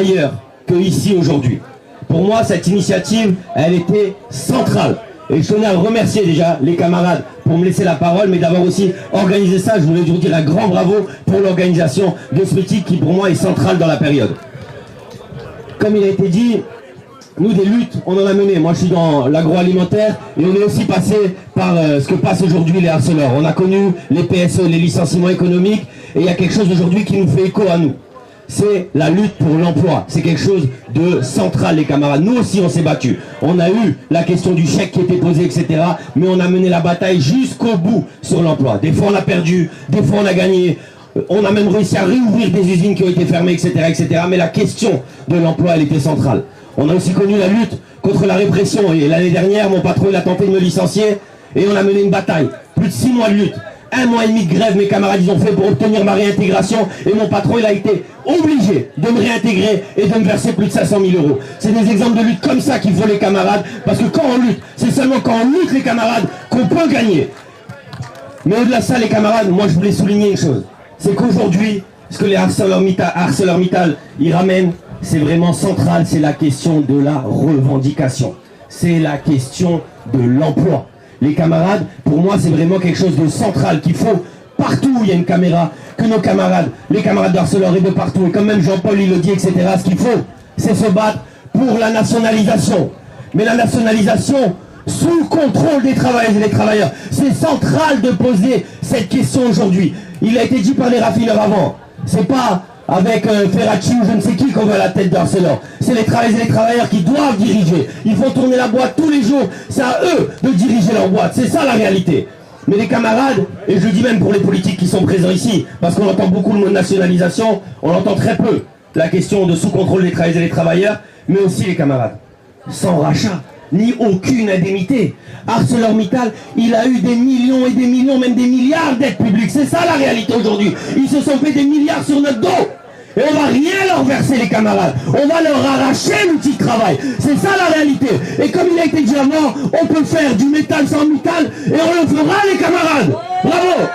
ailleurs que ici aujourd'hui. Pour moi, cette initiative, elle était centrale. Et je tenais à remercier déjà les camarades pour me laisser la parole, mais d'avoir aussi organisé ça. Je voulais vous dire un grand bravo pour l'organisation de ce meeting qui, pour moi, est centrale dans la période. Comme il a été dit, nous, des luttes, on en a mené. Moi, je suis dans l'agroalimentaire et on est aussi passé par ce que passent aujourd'hui les harceleurs. On a connu les PSE, les licenciements économiques, et il y a quelque chose aujourd'hui qui nous fait écho à nous. C'est la lutte pour l'emploi. C'est quelque chose de central, les camarades. Nous aussi, on s'est battus. On a eu la question du chèque qui était posée, etc. Mais on a mené la bataille jusqu'au bout sur l'emploi. Des fois, on a perdu, des fois, on a gagné. On a même réussi à réouvrir des usines qui ont été fermées, etc., etc. Mais la question de l'emploi, elle était centrale. On a aussi connu la lutte contre la répression. Et l'année dernière, mon patron, il a tenté de me licencier. Et on a mené une bataille. Plus de 6 mois de lutte. 1 mois et demi de grève, mes camarades, ils ont fait pour obtenir ma réintégration. Et mon patron, il a été obligé de me réintégrer et de me verser plus de 500 000 euros. C'est des exemples de lutte comme ça qu'il faut, les camarades. Parce que quand on lutte, c'est seulement quand on lutte, les camarades, qu'on peut gagner. Mais au-delà de ça, les camarades, moi, je voulais souligner une chose. C'est qu'aujourd'hui, ce que les ArcelorMittal, ils ramènent, c'est vraiment central. C'est la question de la revendication. C'est la question de l'emploi. Les camarades, pour moi, c'est vraiment quelque chose de central qu'il faut, partout où il y a une caméra, que nos camarades, les camarades d'Arcelor et de partout, et comme même Jean-Paul, il le dit, etc., ce qu'il faut, c'est se battre pour la nationalisation. Mais la nationalisation sous contrôle des travailleuses et des travailleurs. C'est central de poser cette question aujourd'hui. Il a été dit par les raffineurs avant. C'est pas avec Ferracci ou je ne sais qui qu'on veut à la tête d'Arcelor. C'est les travailleuses et les travailleurs qui doivent diriger. Ils font tourner la boîte tous les jours. C'est à eux de diriger leur boîte. C'est ça la réalité. Mais les camarades, et je le dis même pour les politiques qui sont présents ici, parce qu'on entend beaucoup le mot nationalisation, on entend très peu la question de sous-contrôle des travailleuses et des travailleurs, mais aussi les camarades. Sans rachat, ni aucune indemnité. ArcelorMittal, il a eu des millions et des millions, même des milliards d'aides publiques. C'est ça la réalité aujourd'hui. Ils se sont fait des milliards sur notre dos. Et on va rien leur verser, les camarades. On va leur arracher l'outil de travail. C'est ça la réalité. Et comme il a été dit avant, on peut faire du métal sans métal et on le fera, les camarades. Bravo.